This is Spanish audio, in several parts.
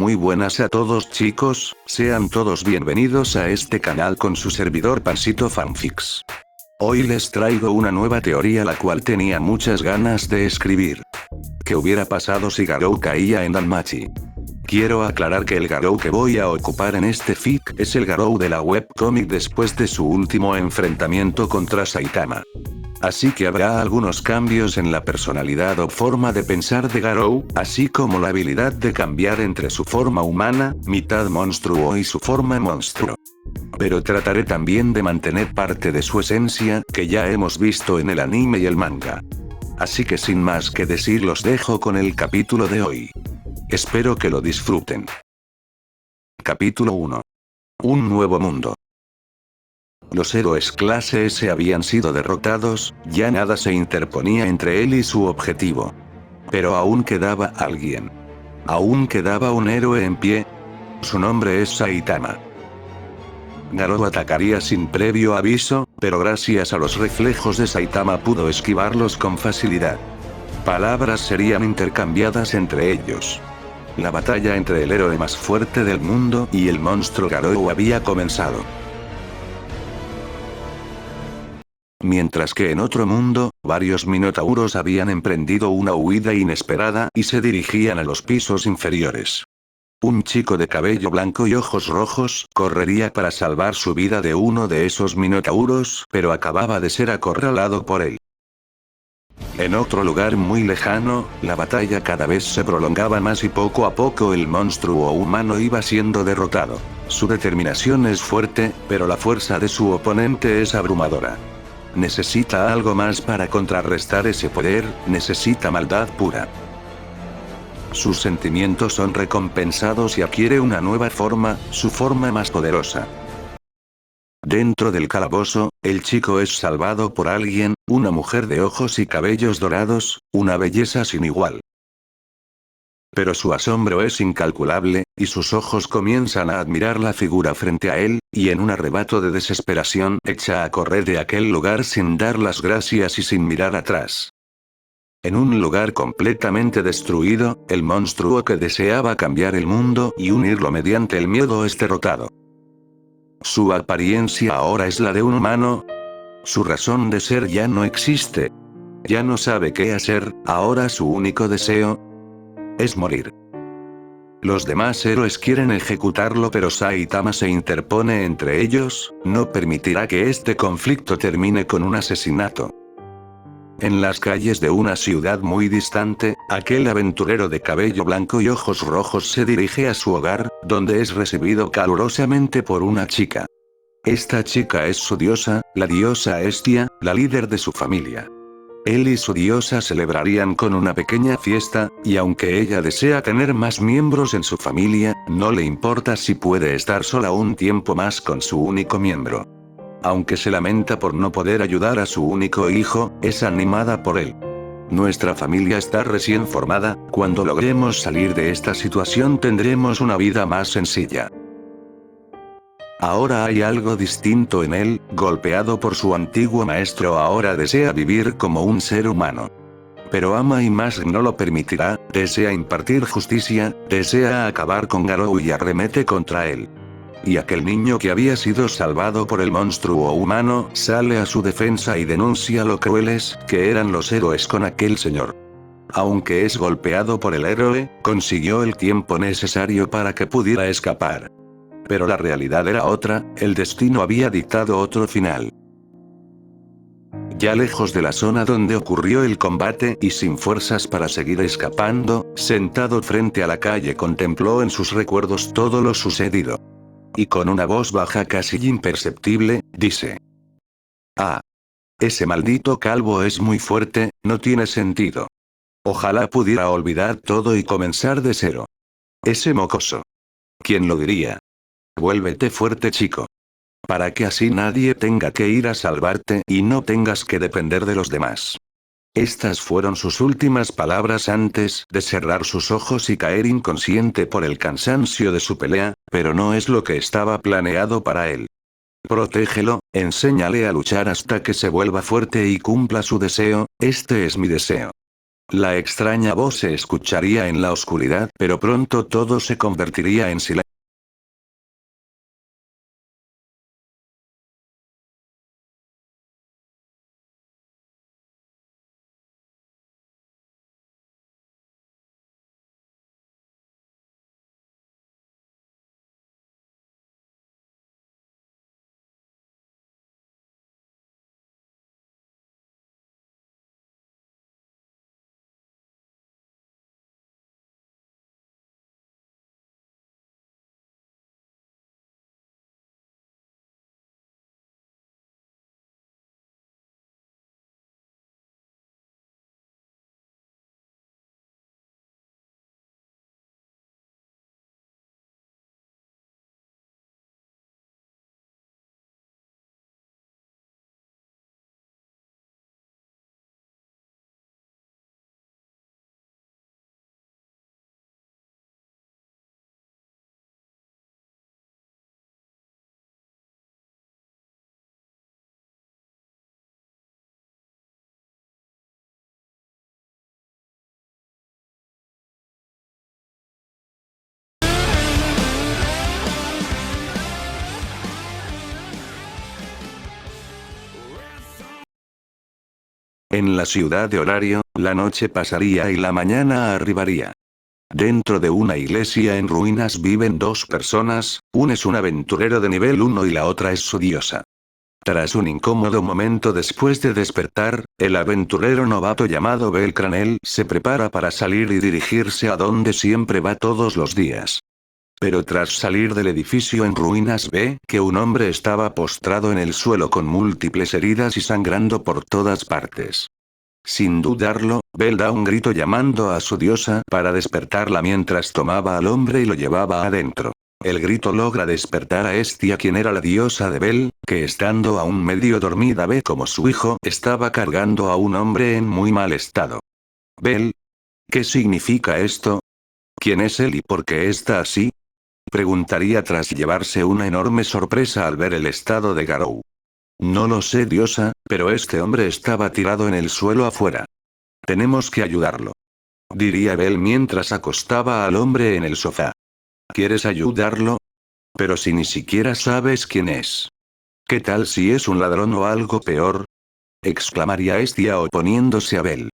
Muy buenas a todos chicos, sean todos bienvenidos a este canal con su servidor Pansito Fanfics. Hoy les traigo una nueva teoría la cual tenía muchas ganas de escribir. ¿Qué hubiera pasado si Garou caía en Danmachi? Quiero aclarar que el Garou que voy a ocupar en este fic es el Garou de la webcomic después de su último enfrentamiento contra Saitama. Así que habrá algunos cambios en la personalidad o forma de pensar de Garou, así como la habilidad de cambiar entre su forma humana, mitad monstruo y su forma monstruo. Pero trataré también de mantener parte de su esencia, que ya hemos visto en el anime y el manga. Así que sin más que decir los dejo con el capítulo de hoy. Espero que lo disfruten. Capítulo 1. Un nuevo mundo. Los héroes clase S habían sido derrotados, ya nada se interponía entre él y su objetivo. Pero aún quedaba alguien. Aún quedaba un héroe en pie. Su nombre es Saitama. Garou atacaría sin previo aviso, pero gracias a los reflejos de Saitama pudo esquivarlos con facilidad. Palabras serían intercambiadas entre ellos. La batalla entre el héroe más fuerte del mundo y el monstruo Garou había comenzado. Mientras que en otro mundo, varios minotauros habían emprendido una huida inesperada y se dirigían a los pisos inferiores. Un chico de cabello blanco y ojos rojos correría para salvar su vida de uno de esos minotauros, pero acababa de ser acorralado por él. En otro lugar muy lejano, la batalla cada vez se prolongaba más y poco a poco el monstruo humano iba siendo derrotado. Su determinación es fuerte, pero la fuerza de su oponente es abrumadora. Necesita algo más para contrarrestar ese poder, necesita maldad pura. Sus sentimientos son recompensados y adquiere una nueva forma, su forma más poderosa. Dentro del calabozo, el chico es salvado por alguien, una mujer de ojos y cabellos dorados, una belleza sin igual. Pero su asombro es incalculable, y sus ojos comienzan a admirar la figura frente a él, y en un arrebato de desesperación echa a correr de aquel lugar sin dar las gracias y sin mirar atrás. En un lugar completamente destruido, el monstruo que deseaba cambiar el mundo y unirlo mediante el miedo es derrotado. Su apariencia ahora es la de un humano. Su razón de ser ya no existe. Ya no sabe qué hacer, ahora su único deseo es morir. Los demás héroes quieren ejecutarlo pero Saitama se interpone entre ellos, no permitirá que este conflicto termine con un asesinato. En las calles de una ciudad muy distante, aquel aventurero de cabello blanco y ojos rojos se dirige a su hogar, donde es recibido calurosamente por una chica. Esta chica es su diosa, la diosa Hestia, la líder de su familia. Él y su diosa celebrarían con una pequeña fiesta, y aunque ella desea tener más miembros en su familia, no le importa si puede estar sola un tiempo más con su único miembro. Aunque se lamenta por no poder ayudar a su único hijo, es animada por él. Nuestra familia está recién formada, cuando logremos salir de esta situación tendremos una vida más sencilla. Ahora hay algo distinto en él, golpeado por su antiguo maestro ahora desea vivir como un ser humano. Pero ama y más no lo permitirá, desea impartir justicia, desea acabar con Garou y arremete contra él. Y aquel niño que había sido salvado por el monstruo humano sale a su defensa y denuncia lo crueles que eran los héroes con aquel señor. Aunque es golpeado por el héroe, consiguió el tiempo necesario para que pudiera escapar. Pero la realidad era otra, el destino había dictado otro final. Ya lejos de la zona donde ocurrió el combate y sin fuerzas para seguir escapando, sentado frente a la calle contempló en sus recuerdos todo lo sucedido. Y con una voz baja casi imperceptible, dice: "Ah. Ese maldito calvo es muy fuerte, no tiene sentido. Ojalá pudiera olvidar todo y comenzar de cero. Ese mocoso. ¿Quién lo diría? Vuélvete fuerte chico. Para que así nadie tenga que ir a salvarte y no tengas que depender de los demás". Estas fueron sus últimas palabras antes de cerrar sus ojos y caer inconsciente por el cansancio de su pelea, pero no es lo que estaba planeado para él. Protégelo, enséñale a luchar hasta que se vuelva fuerte y cumpla su deseo, este es mi deseo. La extraña voz se escucharía en la oscuridad, pero pronto todo se convertiría en silencio. En la ciudad de Horario, la noche pasaría y la mañana arribaría. Dentro de una iglesia en ruinas viven dos personas, uno es un aventurero de nivel 1 y la otra es su diosa. Tras un incómodo momento después de despertar, el aventurero novato llamado Belcranel se prepara para salir y dirigirse a donde siempre va todos los días. Pero tras salir del edificio en ruinas ve que un hombre estaba postrado en el suelo con múltiples heridas y sangrando por todas partes. Sin dudarlo, Bel da un grito llamando a su diosa para despertarla mientras tomaba al hombre y lo llevaba adentro. El grito logra despertar a Estia, quien era la diosa de Bel, que estando aún medio dormida ve como su hijo estaba cargando a un hombre en muy mal estado. Bel, ¿qué significa esto? ¿Quién es él y por qué está así? Preguntaría tras llevarse una enorme sorpresa al ver el estado de Garou. No lo sé, diosa, pero este hombre estaba tirado en el suelo afuera. Tenemos que ayudarlo. Diría Bel mientras acostaba al hombre en el sofá. ¿Quieres ayudarlo? Pero si ni siquiera sabes quién es. ¿Qué tal si es un ladrón o algo peor? Exclamaría Estia oponiéndose a Bel.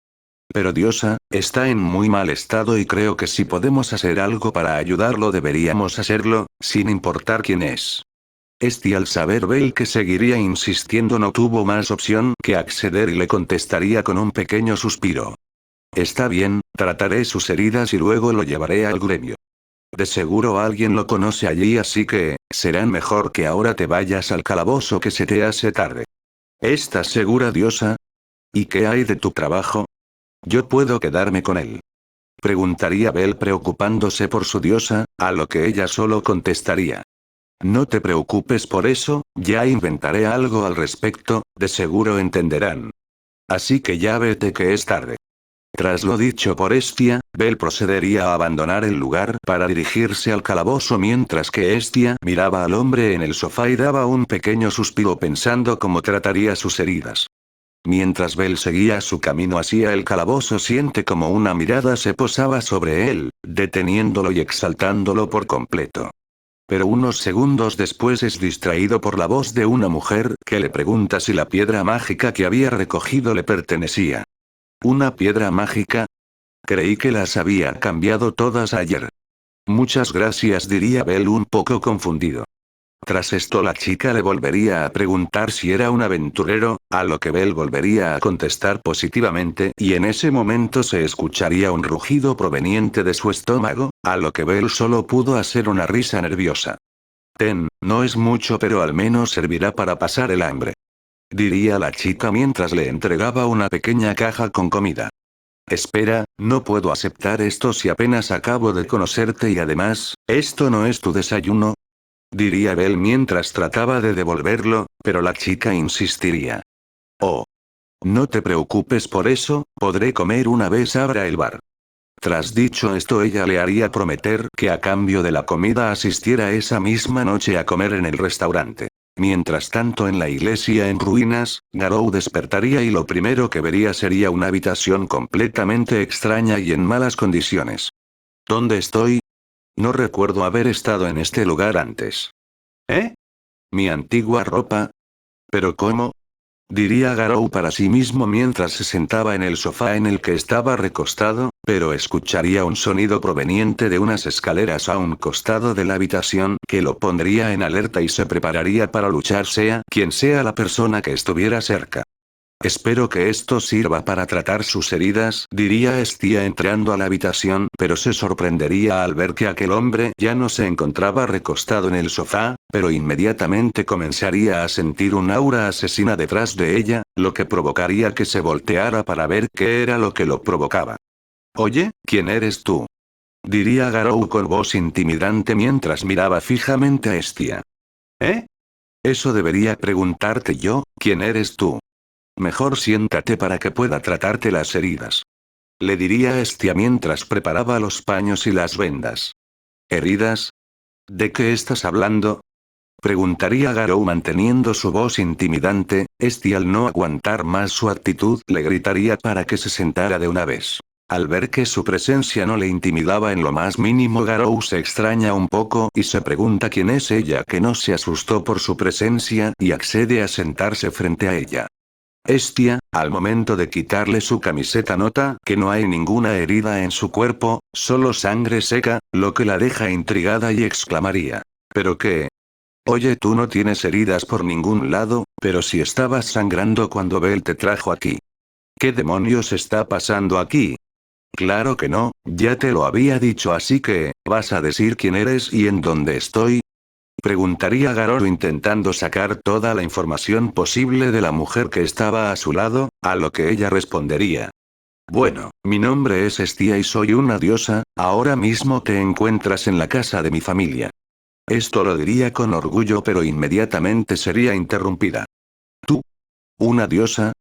Pero diosa, está en muy mal estado y creo que si podemos hacer algo para ayudarlo deberíamos hacerlo, sin importar quién es. Estia al saber Bel que seguiría insistiendo no tuvo más opción que acceder y le contestaría con un pequeño suspiro. Está bien, trataré sus heridas y luego lo llevaré al gremio. De seguro alguien lo conoce allí, así que, será mejor que ahora te vayas al calabozo que se te hace tarde. ¿Estás segura, diosa? ¿Y qué hay de tu trabajo? Yo puedo quedarme con él. Preguntaría Bel preocupándose por su diosa, a lo que ella solo contestaría. No te preocupes por eso, ya inventaré algo al respecto, de seguro entenderán. Así que ya vete que es tarde. Tras lo dicho por Estia, Bel procedería a abandonar el lugar para dirigirse al calabozo mientras que Estia miraba al hombre en el sofá y daba un pequeño suspiro pensando cómo trataría sus heridas. Mientras Bel seguía su camino hacia el calabozo siente como una mirada se posaba sobre él, deteniéndolo y exaltándolo por completo. Pero unos segundos después es distraído por la voz de una mujer que le pregunta si la piedra mágica que había recogido le pertenecía. ¿Una piedra mágica? Creí que las había cambiado todas ayer. Muchas gracias, diría Bel un poco confundido. Tras esto la chica le volvería a preguntar si era un aventurero, a lo que Bel volvería a contestar positivamente y en ese momento se escucharía un rugido proveniente de su estómago, a lo que Bel solo pudo hacer una risa nerviosa. No es mucho pero al menos servirá para pasar el hambre. Diría la chica mientras le entregaba una pequeña caja con comida. Espera, no puedo aceptar esto si apenas acabo de conocerte y además, ¿esto no es tu desayuno? Diría Bel mientras trataba de devolverlo, pero la chica insistiría. Oh. No te preocupes por eso, podré comer una vez abra el bar. Tras dicho esto ella le haría prometer que a cambio de la comida asistiera esa misma noche a comer en el restaurante. Mientras tanto en la iglesia en ruinas, Garou despertaría y lo primero que vería sería una habitación completamente extraña y en malas condiciones. ¿Dónde estoy? No recuerdo haber estado en este lugar antes. ¿Eh? ¿Mi antigua ropa? ¿Pero cómo? Diría Garou para sí mismo mientras se sentaba en el sofá en el que estaba recostado, pero escucharía un sonido proveniente de unas escaleras a un costado de la habitación que lo pondría en alerta y se prepararía para luchar sea quien sea la persona que estuviera cerca. Espero que esto sirva para tratar sus heridas, diría Estia entrando a la habitación, pero se sorprendería al ver que aquel hombre ya no se encontraba recostado en el sofá, pero inmediatamente comenzaría a sentir un aura asesina detrás de ella, lo que provocaría que se volteara para ver qué era lo que lo provocaba. Oye, ¿quién eres tú? Diría Garou con voz intimidante mientras miraba fijamente a Estia. ¿Eh? Eso debería preguntarte yo, ¿quién eres tú? Mejor siéntate para que pueda tratarte las heridas. Le diría Estia mientras preparaba los paños y las vendas. ¿Heridas? ¿De qué estás hablando? Preguntaría Garou manteniendo su voz intimidante. Estia al no aguantar más su actitud le gritaría para que se sentara de una vez. Al ver que su presencia no le intimidaba en lo más mínimo, Garou se extraña un poco y se pregunta quién es ella que no se asustó por su presencia y accede a sentarse frente a ella. Estia, al momento de quitarle su camiseta nota que no hay ninguna herida en su cuerpo, solo sangre seca, lo que la deja intrigada y exclamaría. ¿Pero qué? Oye, tú no tienes heridas por ningún lado, pero si estabas sangrando cuando Bell te trajo aquí. ¿Qué demonios está pasando aquí? Claro que no, ya te lo había dicho, así que, ¿vas a decir quién eres y en dónde estoy? Preguntaría Garou intentando sacar toda la información posible de la mujer que estaba a su lado, a lo que ella respondería. Bueno, mi nombre es Estia y soy una diosa, ahora mismo te encuentras en la casa de mi familia. Esto lo diría con orgullo, pero inmediatamente sería interrumpida. ¿Tú? ¿Una diosa?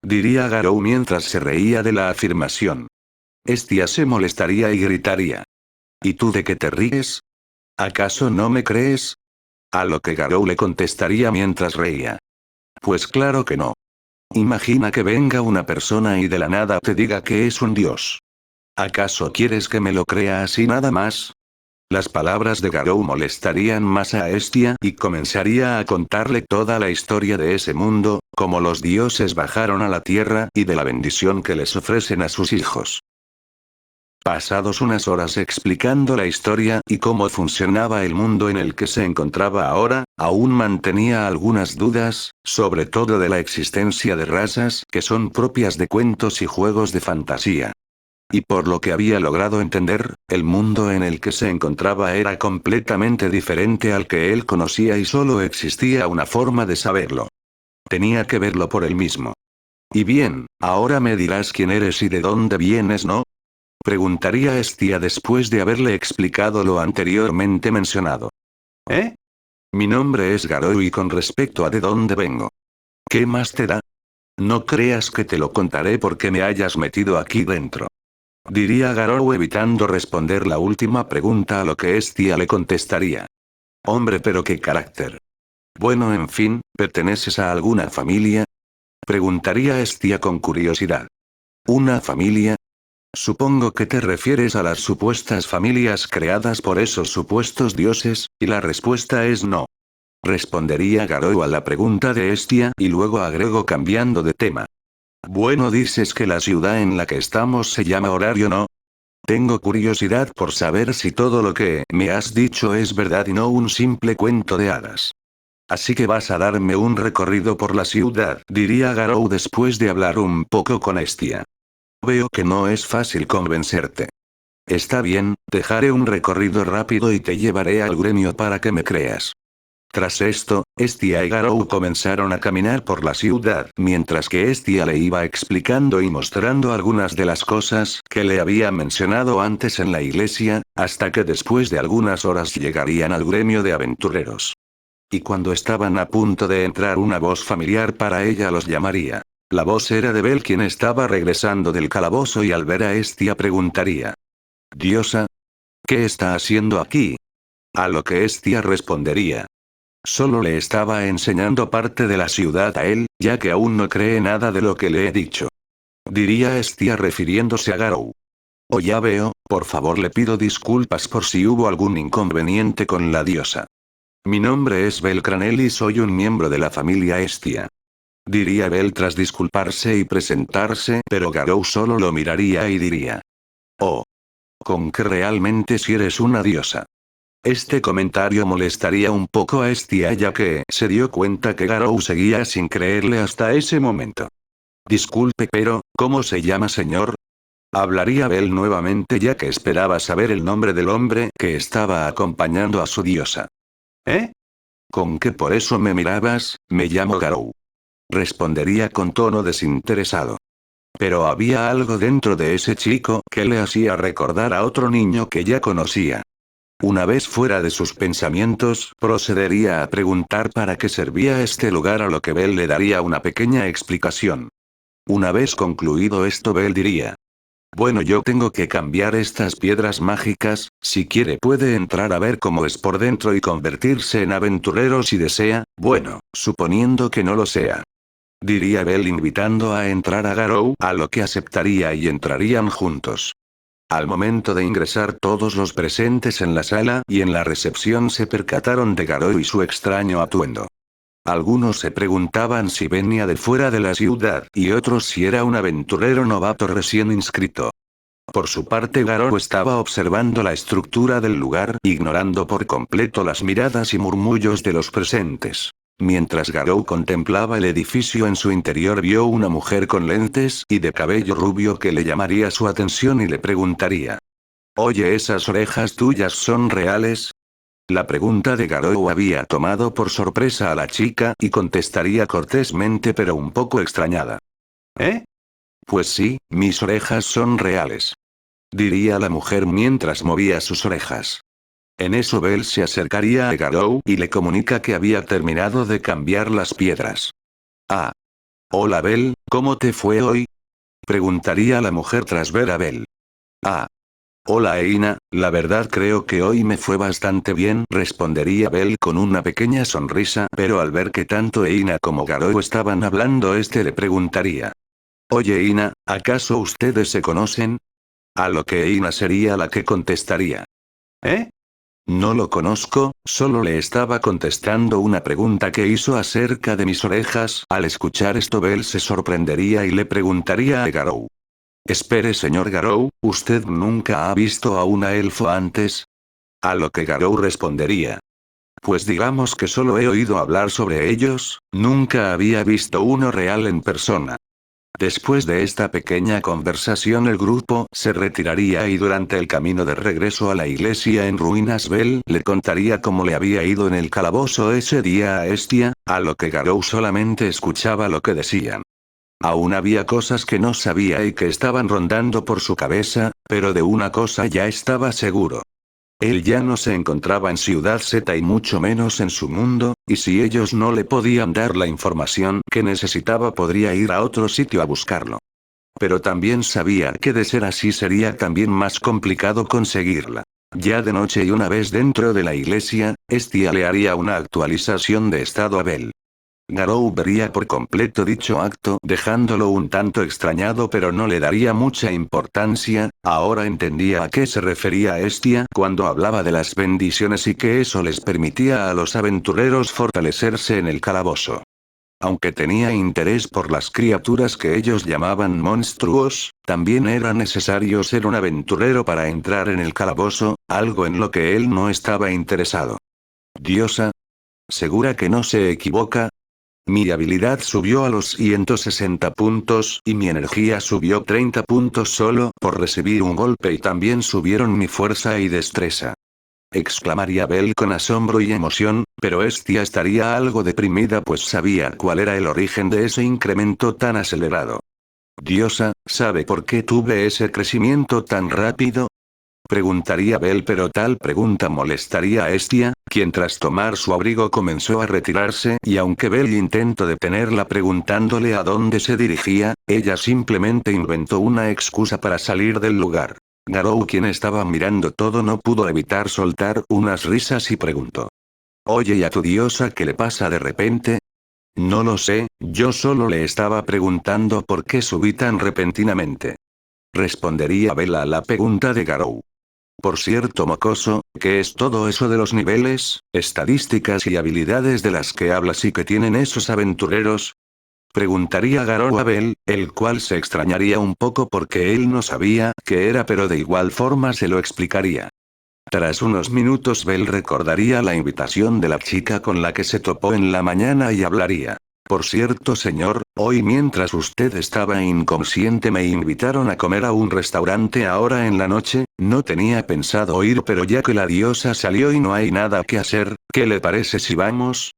Diría Garou mientras se reía de la afirmación. Estia se molestaría y gritaría. ¿Y tú de qué te ríes? ¿Acaso no me crees? A lo que Garou le contestaría mientras reía. Pues claro que no. Imagina que venga una persona y de la nada te diga que es un dios. ¿Acaso quieres que me lo crea así nada más? Las palabras de Garou molestarían más a Estia y comenzaría a contarle toda la historia de ese mundo, cómo los dioses bajaron a la tierra y de la bendición que les ofrecen a sus hijos. Pasados unas horas explicando la historia y cómo funcionaba el mundo en el que se encontraba ahora, aún mantenía algunas dudas, sobre todo de la existencia de razas que son propias de cuentos y juegos de fantasía. Y por lo que había logrado entender, el mundo en el que se encontraba era completamente diferente al que él conocía y solo existía una forma de saberlo. Tenía que verlo por él mismo. Y bien, ahora me dirás quién eres y de dónde vienes, ¿no? Preguntaría Estia después de haberle explicado lo anteriormente mencionado. ¿Eh? Mi nombre es Garou y con respecto a de dónde vengo. ¿Qué más te da? No creas que te lo contaré porque me hayas metido aquí dentro. Diría Garou evitando responder la última pregunta, a lo que Estia le contestaría. Hombre, pero qué carácter. Bueno, en fin, ¿perteneces a alguna familia? Preguntaría Estia con curiosidad. ¿Una familia? Supongo que te refieres a las supuestas familias creadas por esos supuestos dioses, y la respuesta es no. Respondería Garou a la pregunta de Estia y luego agregó cambiando de tema. Bueno, dices que la ciudad en la que estamos se llama Horario, ¿no? Tengo curiosidad por saber si todo lo que me has dicho es verdad y no un simple cuento de hadas. Así que vas a darme un recorrido por la ciudad, diría Garou después de hablar un poco con Estia. Veo que no es fácil convencerte. Está bien, te haré un recorrido rápido y te llevaré al gremio para que me creas. Tras esto, Estia y Garou comenzaron a caminar por la ciudad, mientras que Estia le iba explicando y mostrando algunas de las cosas que le había mencionado antes en la iglesia, hasta que después de algunas horas llegarían al gremio de aventureros. Y cuando estaban a punto de entrar, una voz familiar para ella los llamaría. La voz era de Bell, quien estaba regresando del calabozo, y al ver a Estia preguntaría. «Diosa, ¿qué está haciendo aquí?» A lo que Estia respondería. Solo le estaba enseñando parte de la ciudad a él, ya que aún no cree nada de lo que le he dicho. Diría Estia refiriéndose a Garou. Oh, ya veo, por favor le pido disculpas por si hubo algún inconveniente con la diosa. Mi nombre es Belcranel y soy un miembro de la familia Estia. Diría Bel tras disculparse y presentarse, pero Garou solo lo miraría y diría. Oh. Con que realmente si eres una diosa. Este comentario molestaría un poco a Estia ya que se dio cuenta que Garou seguía sin creerle hasta ese momento. Disculpe pero, ¿cómo se llama señor? Hablaría Bel nuevamente ya que esperaba saber el nombre del hombre que estaba acompañando a su diosa. ¿Eh? ¿Con que por eso me mirabas? Me llamo Garou. Respondería con tono desinteresado. Pero había algo dentro de ese chico que le hacía recordar a otro niño que ya conocía. Una vez fuera de sus pensamientos, procedería a preguntar para qué servía este lugar, a lo que Bel le daría una pequeña explicación. Una vez concluido esto, Bel diría. Bueno, yo tengo que cambiar estas piedras mágicas, si quiere puede entrar a ver cómo es por dentro y convertirse en aventurero si desea, bueno, suponiendo que no lo sea. Diría Bel invitando a entrar a Garou, a lo que aceptaría y entrarían juntos. Al momento de ingresar todos los presentes en la sala y en la recepción se percataron de Garou y su extraño atuendo. Algunos se preguntaban si venía de fuera de la ciudad y otros si era un aventurero novato recién inscrito. Por su parte Garou estaba observando la estructura del lugar, ignorando por completo las miradas y murmullos de los presentes. Mientras Garou contemplaba el edificio en su interior vio una mujer con lentes y de cabello rubio que le llamaría su atención y le preguntaría. Oye, ¿esas orejas tuyas son reales? La pregunta de Garou había tomado por sorpresa a la chica y contestaría cortésmente pero un poco extrañada. ¿Eh? Pues sí, mis orejas son reales. Diría la mujer mientras movía sus orejas. En eso Bel se acercaría a Garou y le comunica que había terminado de cambiar las piedras. Ah. Hola Bel, ¿cómo te fue hoy? Preguntaría la mujer tras ver a Bel. Ah. Hola Eina, la verdad creo que hoy me fue bastante bien, respondería Bel con una pequeña sonrisa, pero al ver que tanto Eina como Garou estaban hablando le preguntaría. Oye Eina, ¿acaso ustedes se conocen? A lo que Eina sería la que contestaría. ¿Eh? No lo conozco, solo le estaba contestando una pregunta que hizo acerca de mis orejas. Al escuchar esto Bel se sorprendería y le preguntaría a Garou. Espere señor Garou, ¿usted nunca ha visto a una elfo antes? A lo que Garou respondería. Pues digamos que solo he oído hablar sobre ellos, nunca había visto uno real en persona. Después de esta pequeña conversación el grupo se retiraría y durante el camino de regreso a la iglesia en ruinas Bel le contaría cómo le había ido en el calabozo ese día a Estia, a lo que Garou solamente escuchaba lo que decían. Aún había cosas que no sabía y que estaban rondando por su cabeza, pero de una cosa ya estaba seguro. Él ya no se encontraba en Ciudad Z y mucho menos en su mundo, y si ellos no le podían dar la información que necesitaba podría ir a otro sitio a buscarlo. Pero también sabía que de ser así sería también más complicado conseguirla. Ya de noche y una vez dentro de la iglesia, Estia le haría una actualización de estado a Bel. Garou vería por completo dicho acto dejándolo un tanto extrañado pero no le daría mucha importancia, ahora entendía a qué se refería Estia cuando hablaba de las bendiciones y que eso les permitía a los aventureros fortalecerse en el calabozo. Aunque tenía interés por las criaturas que ellos llamaban monstruos, también era necesario ser un aventurero para entrar en el calabozo, algo en lo que él no estaba interesado. ¿Diosa? ¿Segura que no se equivoca? Mi habilidad subió a los 160 puntos y mi energía subió 30 puntos solo por recibir un golpe y también subieron mi fuerza y destreza. Exclamaría Bel con asombro y emoción, pero Estia estaría algo deprimida pues sabía cuál era el origen de ese incremento tan acelerado. Diosa, ¿sabe por qué tuve ese crecimiento tan rápido? Preguntaría Bel pero tal pregunta molestaría a Estia, quien tras tomar su abrigo comenzó a retirarse y aunque Bel intentó detenerla preguntándole a dónde se dirigía, ella simplemente inventó una excusa para salir del lugar. Garou quien estaba mirando todo no pudo evitar soltar unas risas y preguntó. Oye, ¿y a tu diosa qué le pasa de repente? No lo sé, yo solo le estaba preguntando por qué subí tan repentinamente. Respondería Bella a la pregunta de Garou. Por cierto, mocoso, ¿qué es todo eso de los niveles, estadísticas y habilidades de las que hablas y que tienen esos aventureros? Preguntaría Garou a Bell, el cual se extrañaría un poco porque él no sabía qué era, pero de igual forma se lo explicaría. Tras unos minutos Bell recordaría la invitación de la chica con la que se topó en la mañana y hablaría. Por cierto, señor, hoy mientras usted estaba inconsciente me invitaron a comer a un restaurante ahora en la noche, no tenía pensado ir, pero ya que la diosa salió y no hay nada que hacer, ¿qué le parece si vamos?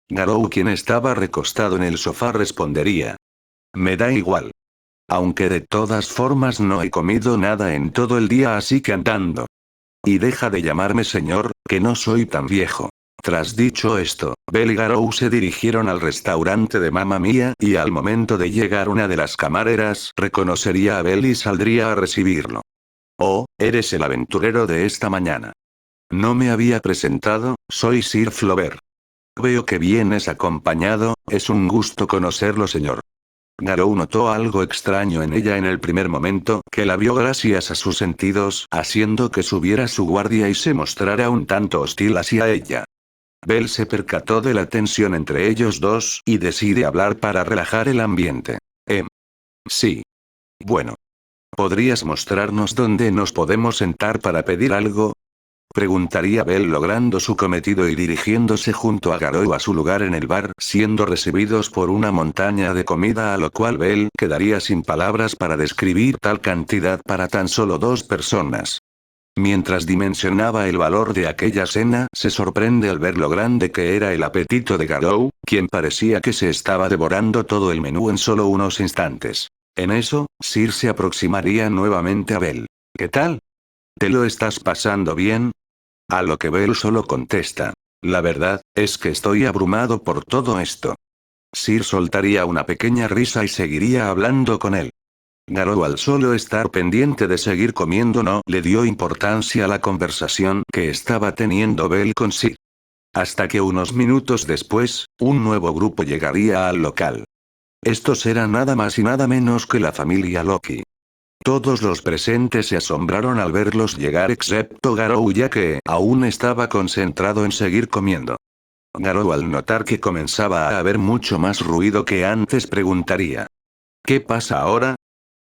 Garou, quien estaba recostado en el sofá, respondería. Me da igual. Aunque de todas formas no he comido nada en todo el día, así que andando. Y deja de llamarme señor, que no soy tan viejo. Tras dicho esto, Bell y Garou se dirigieron al restaurante de Mamma Mía, y al momento de llegar una de las camareras reconocería a Bell y saldría a recibirlo. Oh, eres el aventurero de esta mañana. No me había presentado, soy Sir Flaubert. Veo que vienes acompañado, es un gusto conocerlo, señor. Garou notó algo extraño en ella en el primer momento que la vio gracias a sus sentidos, haciendo que subiera su guardia y se mostrara un tanto hostil hacia ella. Bell se percató de la tensión entre ellos dos y decide hablar para relajar el ambiente. Sí. Bueno. ¿Podrías mostrarnos dónde nos podemos sentar para pedir algo? Preguntaría Bell, logrando su cometido y dirigiéndose junto a Garou a su lugar en el bar, siendo recibidos por una montaña de comida, a lo cual Bell quedaría sin palabras para describir tal cantidad para tan solo 2 personas. Mientras dimensionaba el valor de aquella cena, se sorprende al ver lo grande que era el apetito de Garou, quien parecía que se estaba devorando todo el menú en solo unos instantes. En eso, Sir se aproximaría nuevamente a Bell. ¿Qué tal? ¿Te lo estás pasando bien? A lo que Bell solo contesta. La verdad, es que estoy abrumado por todo esto. Sir soltaría una pequeña risa y seguiría hablando con él. Garou, al solo estar pendiente de seguir comiendo, no le dio importancia a la conversación que estaba teniendo Bell con Sir. Hasta que unos minutos después, un nuevo grupo llegaría al local. Estos eran nada más y nada menos que la familia Loki. Todos los presentes se asombraron al verlos llegar excepto Garou, ya que aún estaba concentrado en seguir comiendo. Garou, al notar que comenzaba a haber mucho más ruido que antes, preguntaría. ¿Qué pasa ahora?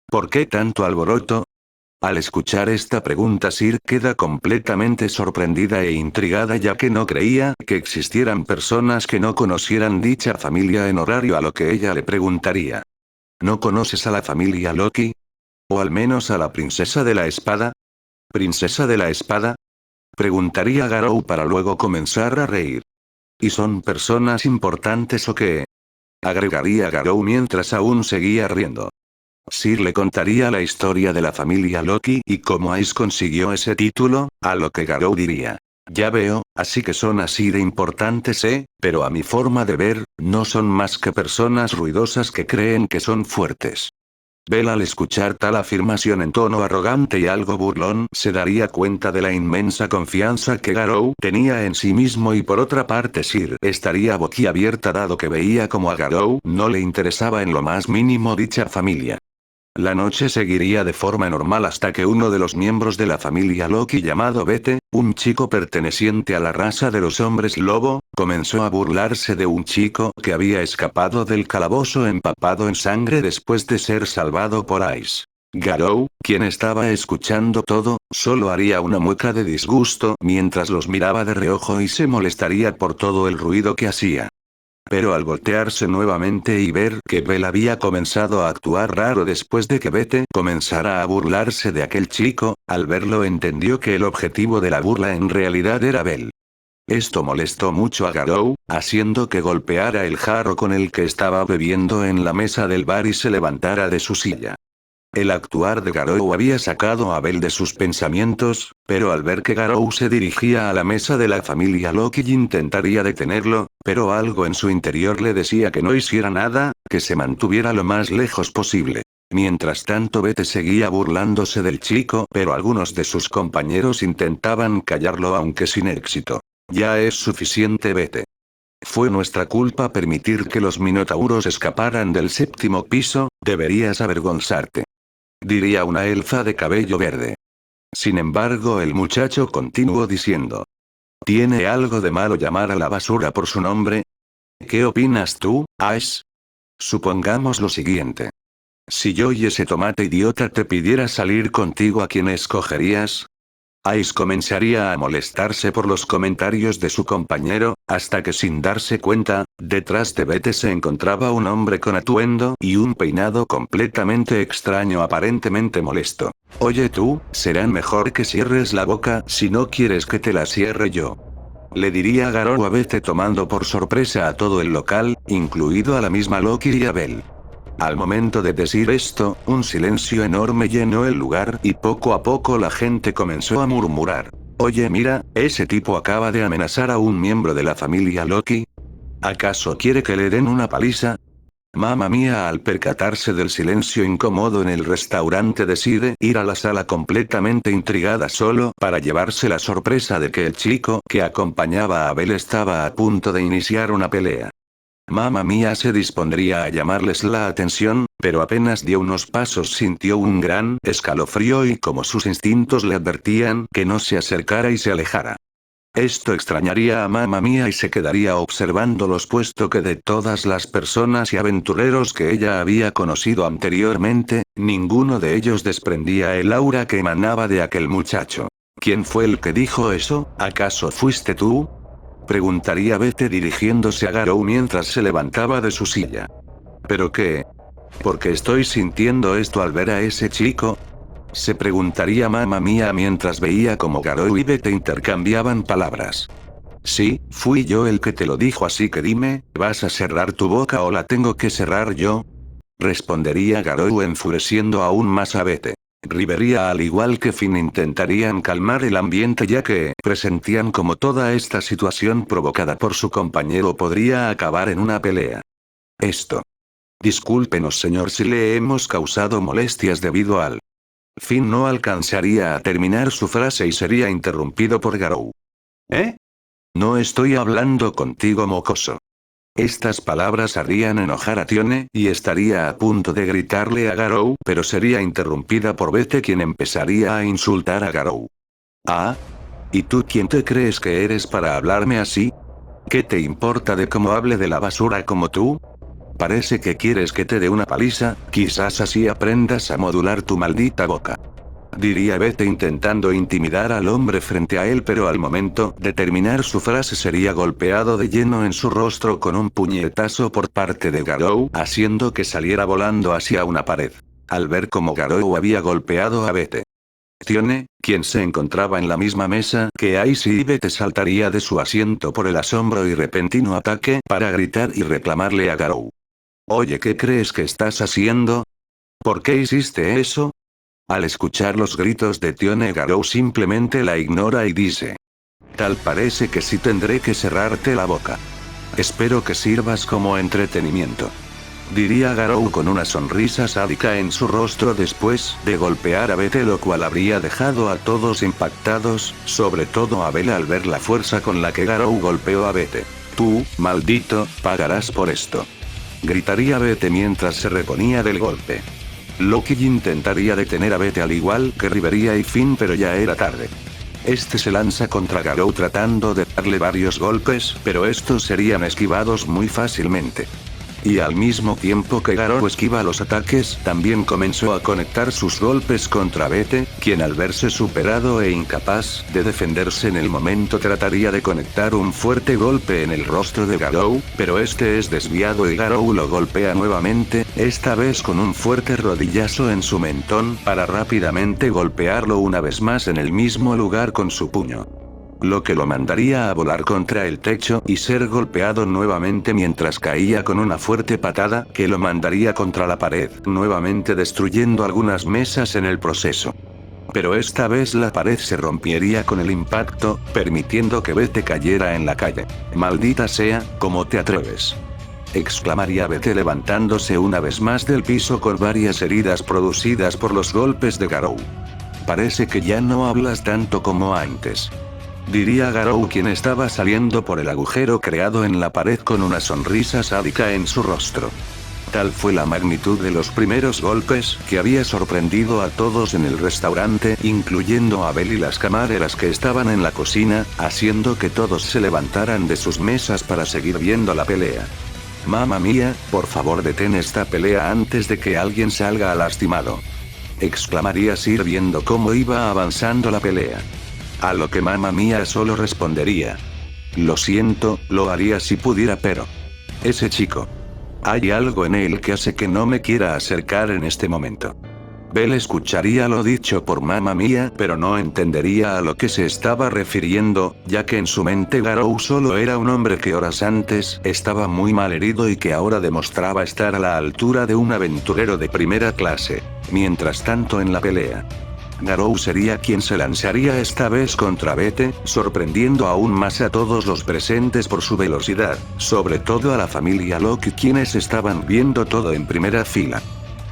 ¿Por qué tanto alboroto? Al escuchar esta pregunta, Sir queda completamente sorprendida e intrigada, ya que no creía que existieran personas que no conocieran dicha familia en horario, a lo que ella le preguntaría. ¿No conoces a la familia Loki? ¿O al menos a la princesa de la espada? ¿Princesa de la espada? Preguntaría Garou para luego comenzar a reír. ¿Y son personas importantes o qué? Agregaría Garou mientras aún seguía riendo. Sir le contaría la historia de la familia Loki y cómo Ice consiguió ese título, a lo que Garou diría. Ya veo, así que son así de importantes, pero a mi forma de ver, no son más que personas ruidosas que creen que son fuertes. Bell, al escuchar tal afirmación en tono arrogante y algo burlón, se daría cuenta de la inmensa confianza que Garou tenía en sí mismo, y por otra parte Sir estaría boquiabierta dado que veía como a Garou no le interesaba en lo más mínimo dicha familia. La noche seguiría de forma normal hasta que uno de los miembros de la familia Loki, llamado Bete, un chico perteneciente a la raza de los hombres lobo, comenzó a burlarse de un chico que había escapado del calabozo empapado en sangre después de ser salvado por Ice. Garou, quien estaba escuchando todo, solo haría una mueca de disgusto mientras los miraba de reojo y se molestaría por todo el ruido que hacía. Pero al voltearse nuevamente y ver que Bell había comenzado a actuar raro después de que Bete comenzara a burlarse de aquel chico, al verlo entendió que el objetivo de la burla en realidad era Bell. Esto molestó mucho a Garou, haciendo que golpeara el jarro con el que estaba bebiendo en la mesa del bar y se levantara de su silla. El actuar de Garou había sacado a Bell de sus pensamientos, pero al ver que Garou se dirigía a la mesa de la familia Loki intentaría detenerlo, pero algo en su interior le decía que no hiciera nada, que se mantuviera lo más lejos posible. Mientras tanto, Bete seguía burlándose del chico, pero algunos de sus compañeros intentaban callarlo, aunque sin éxito. Ya es suficiente, vete. Fue nuestra culpa permitir que los minotauros escaparan del 7º piso, deberías avergonzarte. Diría una elfa de cabello verde. Sin embargo, el muchacho continuó diciendo. ¿Tiene algo de malo llamar a la basura por su nombre? ¿Qué opinas tú, Ash? Supongamos lo siguiente. Si yo y ese tomate idiota te pidiera salir contigo, ¿a quién escogerías? Ice comenzaría a molestarse por los comentarios de su compañero, hasta que sin darse cuenta, detrás de Bete se encontraba un hombre con atuendo y un peinado completamente extraño, aparentemente molesto. Oye tú, será mejor que cierres la boca si no quieres que te la cierre yo. Le diría Garou a Bete, tomando por sorpresa a todo el local, incluido a la misma Loki y a Bell. Al momento de decir esto, un silencio enorme llenó el lugar y poco a poco la gente comenzó a murmurar. Oye, mira, ese tipo acaba de amenazar a un miembro de la familia Loki. ¿Acaso quiere que le den una paliza? Mamma mía, al percatarse del silencio incómodo en el restaurante decide ir a la sala completamente intrigada solo para llevarse la sorpresa de que el chico que acompañaba a Bell estaba a punto de iniciar una pelea. Mamma mía, se dispondría a llamarles la atención, pero apenas dio unos pasos sintió un gran escalofrío y como sus instintos le advertían que no se acercara y se alejara. Esto extrañaría a Mamma mía y se quedaría observándolos, puesto que de todas las personas y aventureros que ella había conocido anteriormente, ninguno de ellos desprendía el aura que emanaba de aquel muchacho. ¿Quién fue el que dijo eso? ¿Acaso fuiste tú? Preguntaría Bete dirigiéndose a Garou mientras se levantaba de su silla. ¿Pero qué? ¿Por qué estoy sintiendo esto al ver a ese chico? Se preguntaría Mamma mía mientras veía cómo Garou y Bete intercambiaban palabras. Sí, fui yo el que te lo dijo, así que dime, ¿vas a cerrar tu boca o la tengo que cerrar yo? Respondería Garou, enfureciendo aún más a Bete. Rivería al igual que Finn intentarían calmar el ambiente, ya que presentían como toda esta situación provocada por su compañero podría acabar en una pelea. Discúlpenos, señor, si le hemos causado molestias debido al... Finn no alcanzaría a terminar su frase y sería interrumpido por Garou. ¿Eh? No estoy hablando contigo, mocoso. Estas palabras harían enojar a Tione y estaría a punto de gritarle a Garou, pero sería interrumpida por Bete, quien empezaría a insultar a Garou. ¿Ah? ¿Y tú quién te crees que eres para hablarme así? ¿Qué te importa de cómo hable de la basura como tú? Parece que quieres que te dé una paliza, quizás así aprendas a modular tu maldita boca. Diría Bete intentando intimidar al hombre frente a él, pero al momento de terminar su frase sería golpeado de lleno en su rostro con un puñetazo por parte de Garou, haciendo que saliera volando hacia una pared. Al ver cómo Garou había golpeado a Bete, Tione, quien se encontraba en la misma mesa que Ice y Bete, saltaría de su asiento por el asombro y repentino ataque para gritar y reclamarle a Garou. Oye, ¿qué crees que estás haciendo? ¿Por qué hiciste eso? Al escuchar los gritos de Tione, Garou simplemente la ignora y dice. Tal parece que sí tendré que cerrarte la boca. Espero que sirvas como entretenimiento. Diría Garou con una sonrisa sádica en su rostro después de golpear a Bete, lo cual habría dejado a todos impactados, sobre todo a Bella al ver la fuerza con la que Garou golpeó a Bete. Tú, maldito, pagarás por esto. Gritaría Bete mientras se reponía del golpe. Loki intentaría detener a Bete al igual que Rivería y Finn, pero ya era tarde. Este se lanza contra Garou tratando de darle varios golpes, pero estos serían esquivados muy fácilmente. Y al mismo tiempo que Garou esquiva los ataques, también comenzó a conectar sus golpes contra Bete, quien al verse superado e incapaz de defenderse en el momento trataría de conectar un fuerte golpe en el rostro de Garou, pero este es desviado y Garou lo golpea nuevamente, esta vez con un fuerte rodillazo en su mentón para rápidamente golpearlo una vez más en el mismo lugar con su puño. Lo que lo mandaría a volar contra el techo y ser golpeado nuevamente mientras caía con una fuerte patada que lo mandaría contra la pared, nuevamente destruyendo algunas mesas en el proceso. Pero esta vez la pared se rompería con el impacto, permitiendo que Bete cayera en la calle. Maldita sea, ¿cómo te atreves? Exclamaría Bete levantándose una vez más del piso con varias heridas producidas por los golpes de Garou. Parece que ya no hablas tanto como antes. diría Garou, quien estaba saliendo por el agujero creado en la pared con una sonrisa sádica en su rostro. Tal fue la magnitud de los primeros golpes, que había sorprendido a todos en el restaurante, incluyendo a Belle y las camareras que estaban en la cocina, haciendo que todos se levantaran de sus mesas para seguir viendo la pelea. «Mamma mía, por favor detén esta pelea antes de que alguien salga lastimado», exclamaría Sir viendo cómo iba avanzando la pelea. A lo que mamma mía solo respondería: «Lo siento, lo haría si pudiera, pero ese chico. Hay algo en él que hace que no me quiera acercar en este momento». Belle escucharía lo dicho por mamma mía, pero no entendería a lo que se estaba refiriendo, ya que en su mente Garou solo era un hombre que horas antes estaba muy mal herido y que ahora demostraba estar a la altura de un aventurero de primera clase. Mientras tanto, en la pelea, Garou sería quien se lanzaría esta vez contra Bette, sorprendiendo aún más a todos los presentes por su velocidad, sobre todo a la familia Loki, quienes estaban viendo todo en primera fila.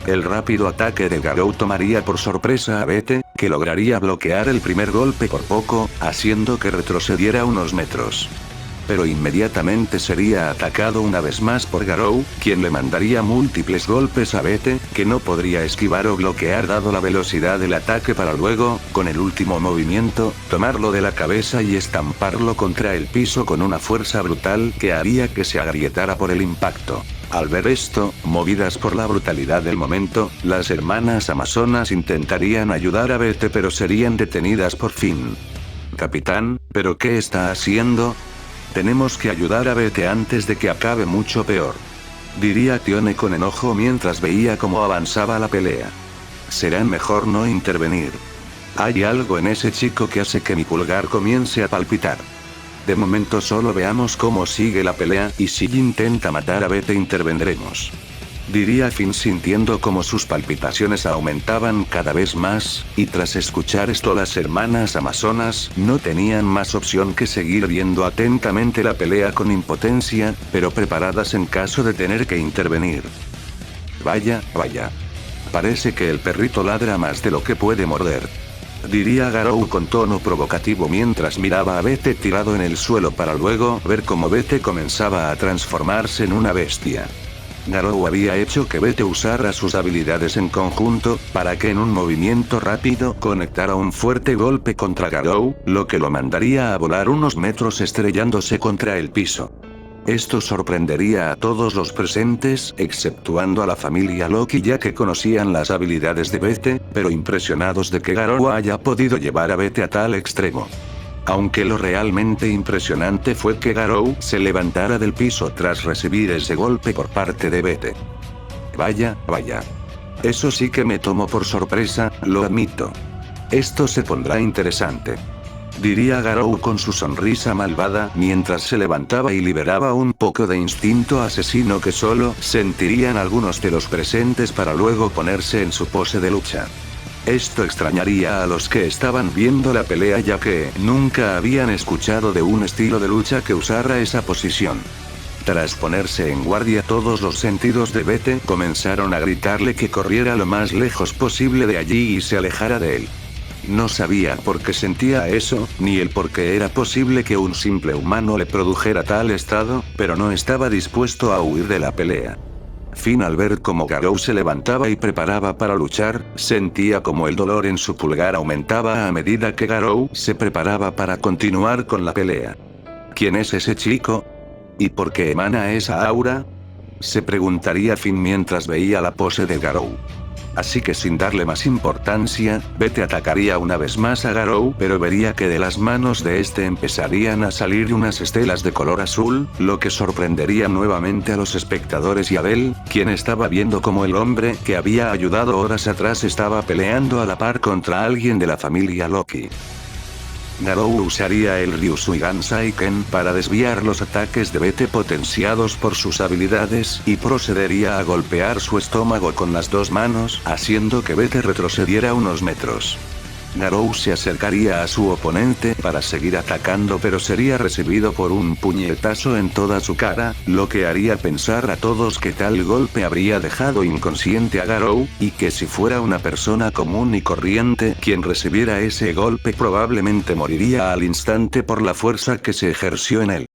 El rápido ataque de Garou tomaría por sorpresa a Bette, que lograría bloquear el primer golpe por poco, haciendo que retrocediera unos metros. Pero inmediatamente sería atacado una vez más por Garou, quien le mandaría múltiples golpes a Bette, que no podría esquivar o bloquear dado la velocidad del ataque, para luego, con el último movimiento, tomarlo de la cabeza y estamparlo contra el piso con una fuerza brutal que haría que se agrietara por el impacto. Al ver esto, movidas por la brutalidad del momento, las hermanas amazonas intentarían ayudar a Bette, pero serían detenidas por Finn. «Capitán, ¿pero qué está haciendo? Tenemos que ayudar a Bette antes de que acabe mucho peor», diría Tione con enojo mientras veía cómo avanzaba la pelea. «Será mejor no intervenir. Hay algo en ese chico que hace que mi pulgar comience a palpitar. De momento solo veamos cómo sigue la pelea, y si intenta matar a Bette intervendremos», diría Finn sintiendo como sus palpitaciones aumentaban cada vez más, y tras escuchar esto las hermanas amazonas no tenían más opción que seguir viendo atentamente la pelea con impotencia, pero preparadas en caso de tener que intervenir. «Vaya, vaya. Parece que el perrito ladra más de lo que puede morder», diría Garou con tono provocativo mientras miraba a Bette tirado en el suelo para luego ver cómo Bette comenzaba a transformarse en una bestia. Garou había hecho que Bette usara sus habilidades en conjunto, para que en un movimiento rápido conectara un fuerte golpe contra Garou, lo que lo mandaría a volar unos metros estrellándose contra el piso. Esto sorprendería a todos los presentes, exceptuando a la familia Loki, ya que conocían las habilidades de Bette, pero impresionados de que Garou haya podido llevar a Bette a tal extremo. Aunque lo realmente impresionante fue que Garou se levantara del piso tras recibir ese golpe por parte de Bette. «Vaya, vaya. Eso sí que me tomó por sorpresa, lo admito. Esto se pondrá interesante», diría Garou con su sonrisa malvada mientras se levantaba y liberaba un poco de instinto asesino que solo sentirían algunos de los presentes para luego ponerse en su pose de lucha. Esto extrañaría a los que estaban viendo la pelea, ya que nunca habían escuchado de un estilo de lucha que usara esa posición. Tras ponerse en guardia, todos los sentidos de Bette comenzaron a gritarle que corriera lo más lejos posible de allí y se alejara de él. No sabía por qué sentía eso, ni el por qué era posible que un simple humano le produjera tal estado, pero no estaba dispuesto a huir de la pelea. Finn, al ver cómo Garou se levantaba y preparaba para luchar, sentía como el dolor en su pulgar aumentaba a medida que Garou se preparaba para continuar con la pelea. «¿Quién es ese chico? ¿Y por qué emana esa aura?», se preguntaría Finn mientras veía la pose de Garou. Así que sin darle más importancia, Bette atacaría una vez más a Garou, pero vería que de las manos de este empezarían a salir unas estelas de color azul, lo que sorprendería nuevamente a los espectadores y a Belle, quien estaba viendo cómo el hombre que había ayudado horas atrás estaba peleando a la par contra alguien de la familia Loki. Garou usaría el Ryusuigan Saiken para desviar los ataques de Bette potenciados por sus habilidades y procedería a golpear su estómago con las dos manos, haciendo que Bette retrocediera unos metros. Garou se acercaría a su oponente para seguir atacando, pero sería recibido por un puñetazo en toda su cara, lo que haría pensar a todos que tal golpe habría dejado inconsciente a Garou, y que si fuera una persona común y corriente quien recibiera ese golpe probablemente moriría al instante por la fuerza que se ejerció en él.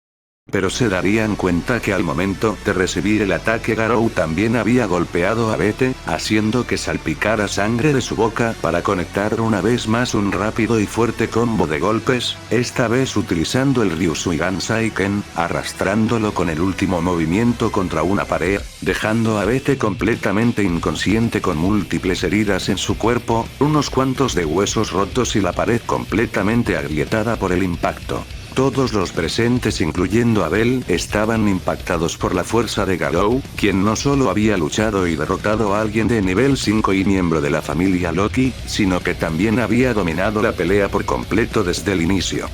Pero se darían cuenta que al momento de recibir el ataque Garou también había golpeado a Bete, haciendo que salpicara sangre de su boca para conectar una vez más un rápido y fuerte combo de golpes, esta vez utilizando el Ryusuigan Saiken, arrastrándolo con el último movimiento contra una pared, dejando a Bete completamente inconsciente con múltiples heridas en su cuerpo, unos cuantos de huesos rotos y la pared completamente agrietada por el impacto. Todos los presentes, incluyendo a Bell, estaban impactados por la fuerza de Garou, quien no solo había luchado y derrotado a alguien de nivel 5 y miembro de la familia Loki, sino que también había dominado la pelea por completo desde el inicio.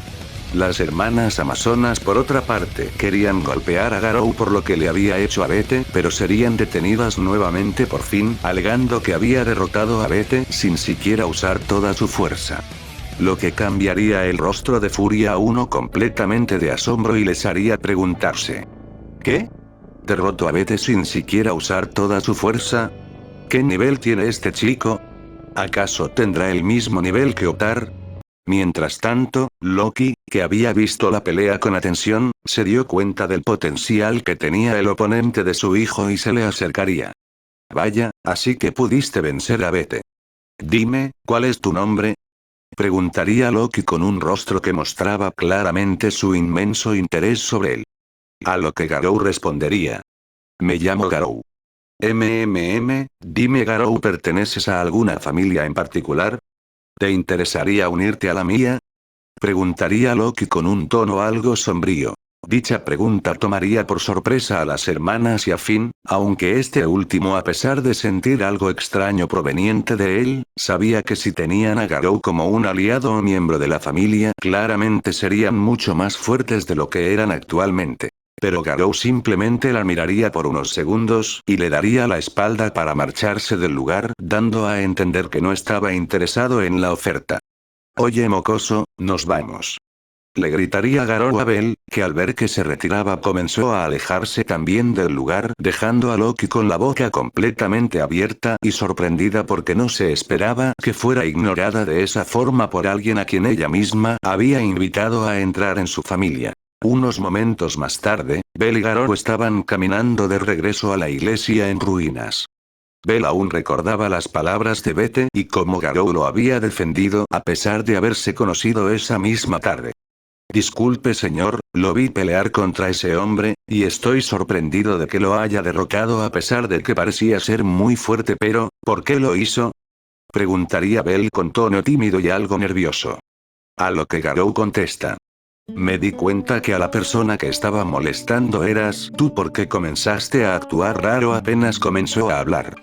Las hermanas amazonas, por otra parte, querían golpear a Garou por lo que le había hecho a Bete, pero serían detenidas nuevamente por fin, alegando que había derrotado a Bete sin siquiera usar toda su fuerza. Lo que cambiaría el rostro de Furia a uno completamente de asombro y les haría preguntarse: ¿qué? ¿Derrotó a Bete sin siquiera usar toda su fuerza? ¿Qué nivel tiene este chico? ¿Acaso tendrá el mismo nivel que Otar? Mientras tanto, Loki, que había visto la pelea con atención, se dio cuenta del potencial que tenía el oponente de su hijo y se le acercaría. Vaya, así que pudiste vencer a Bete. Dime, ¿cuál es tu nombre? Preguntaría Loki con un rostro que mostraba claramente su inmenso interés sobre él. A lo que Garou respondería: me llamo Garou. Dime Garou, ¿perteneces a alguna familia en particular? ¿Te interesaría unirte a la mía? Preguntaría Loki con un tono algo sombrío. Dicha pregunta tomaría por sorpresa a las hermanas y a Finn, aunque este último, a pesar de sentir algo extraño proveniente de él, sabía que si tenían a Garou como un aliado o miembro de la familia, claramente serían mucho más fuertes de lo que eran actualmente. Pero Garou simplemente la miraría por unos segundos, y le daría la espalda para marcharse del lugar, dando a entender que no estaba interesado en la oferta. Oye mocoso, nos vamos. Le gritaría Garou a Bell, que al ver que se retiraba comenzó a alejarse también del lugar, dejando a Loki con la boca completamente abierta y sorprendida porque no se esperaba que fuera ignorada de esa forma por alguien a quien ella misma había invitado a entrar en su familia. Unos momentos más tarde, Bell y Garou estaban caminando de regreso a la iglesia en ruinas. Bell aún recordaba las palabras de Bete y cómo Garou lo había defendido a pesar de haberse conocido esa misma tarde. Disculpe señor, lo vi pelear contra ese hombre, y estoy sorprendido de que lo haya derrotado a pesar de que parecía ser muy fuerte, pero, ¿por qué lo hizo? Preguntaría Bell con tono tímido y algo nervioso. A lo que Garou contesta: me di cuenta que a la persona que estaba molestando eras tú porque comenzaste a actuar raro apenas comenzó a hablar.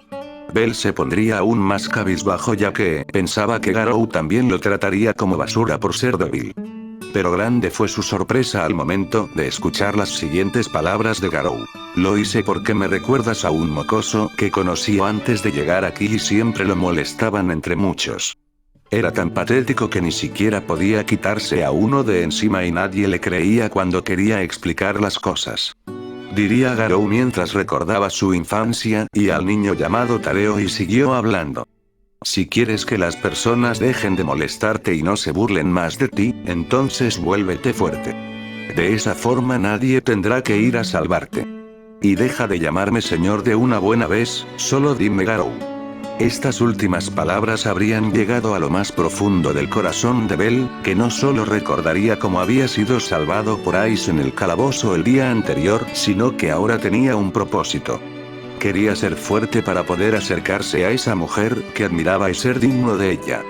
Bell se pondría aún más cabizbajo ya que pensaba que Garou también lo trataría como basura por ser débil. Pero grande fue su sorpresa al momento de escuchar las siguientes palabras de Garou. Lo hice porque me recuerdas a un mocoso que conocí antes de llegar aquí y siempre lo molestaban entre muchos. Era tan patético que ni siquiera podía quitarse a uno de encima y nadie le creía cuando quería explicar las cosas. Diría Garou mientras recordaba su infancia y al niño llamado Tareo y siguió hablando. Si quieres que las personas dejen de molestarte y no se burlen más de ti, entonces vuélvete fuerte. De esa forma nadie tendrá que ir a salvarte. Y deja de llamarme señor de una buena vez, solo dime Garou. Estas últimas palabras habrían llegado a lo más profundo del corazón de Bell, que no solo recordaría cómo había sido salvado por Ice en el calabozo el día anterior, sino que ahora tenía un propósito. Quería ser fuerte para poder acercarse a esa mujer que admiraba y ser digno de ella.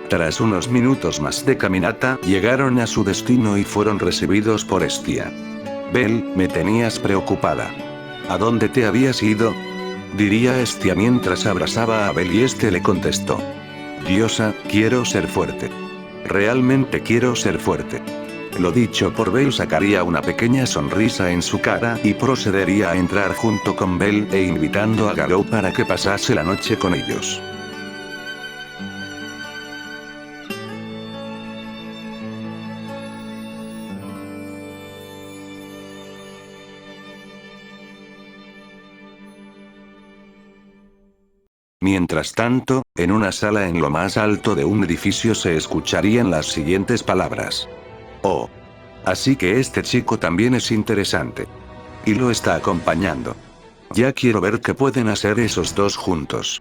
Tras unos minutos más de caminata, llegaron a su destino y fueron recibidos por Estia. Bell, me tenías preocupada. ¿A dónde te habías ido? Diría Estia mientras abrazaba a Bell y este le contestó: diosa, quiero ser fuerte. Realmente quiero ser fuerte. Lo dicho por Bell sacaría una pequeña sonrisa en su cara y procedería a entrar junto con Bell e invitando a Garou para que pasase la noche con ellos. Mientras tanto, en una sala en lo más alto de un edificio se escucharían las siguientes palabras. Oh. Así que este chico también es interesante. Y lo está acompañando. Ya quiero ver qué pueden hacer esos dos juntos.